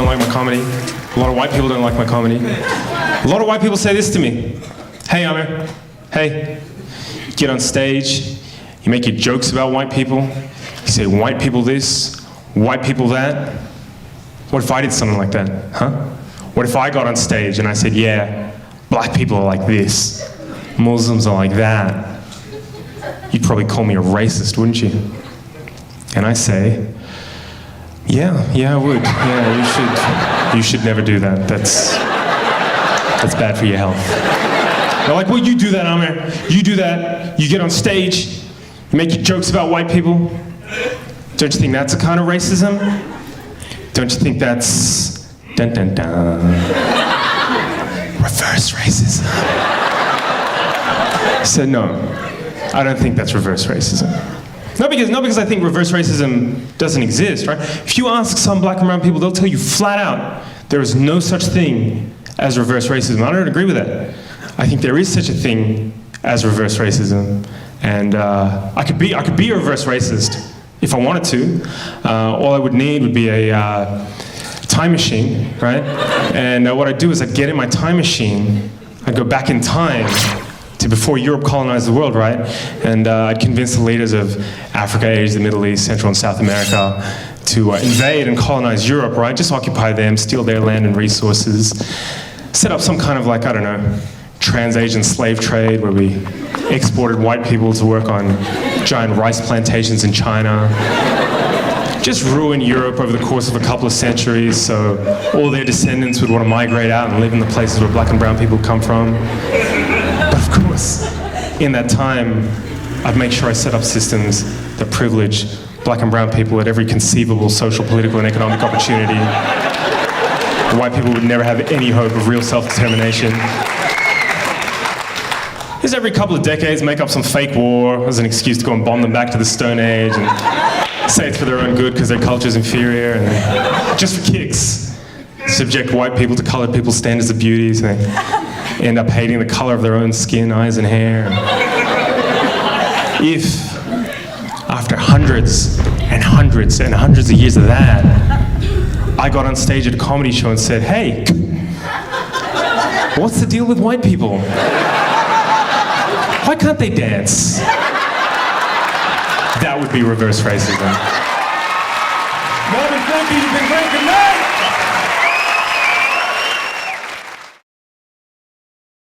like my comedy. A lot of white people don't like my comedy. A lot of white people say this to me. Hey, Aamer. Hey. You get on stage, you make your jokes about white people. You say white people this, white people that. What if I did something like that, huh? What if I got on stage and I said, yeah, black people are like this, Muslims are like that. You'd probably call me a racist, wouldn't you? And I say, yeah, I would. Yeah, you should never do that. That's bad for your health. They're like, well, you do that, Aamer. You do that. You get on stage. You make your jokes about white people. Don't you think that's a kind of racism? Don't you think that's dun dun dun? Reverse racism. I said, no, I don't think that's reverse racism. Not because I think reverse racism doesn't exist, right? If you ask some black and brown people, they'll tell you flat out, there is no such thing as reverse racism. I don't agree with that. I think there is such a thing as reverse racism. And I could be a reverse racist if I wanted to. All I would need would be a time machine, right? And what I'd do is I'd get in my time machine, I'd go back in time to before Europe colonized the world, right? And I'd convince the leaders of Africa, Asia, the Middle East, Central and South America to invade and colonize Europe, right? Just occupy them, steal their land and resources, set up some kind of like, I don't know, trans-Asian slave trade where we exported white people to work on giant rice plantations in China. Just ruin Europe over the course of a couple of centuries so all their descendants would want to migrate out and live in the places where black and brown people come from. But of course, in that time, I'd make sure I set up systems that privilege black and brown people at every conceivable social, political, and economic opportunity. White people would never have any hope of real self-determination. Just every couple of decades, make up some fake war as an excuse to go and bomb them back to the Stone Age and say it's for their own good because their culture's inferior, and then, just for kicks, subject white people to colored people's standards of beauty, so they end up hating the color of their own skin, eyes, and hair. If, after hundreds and hundreds and hundreds of years of that, I got on stage at a comedy show and said, hey, what's the deal with white people? Why can't they dance? That would be reverse racism. Marvin, thank you. You've been great.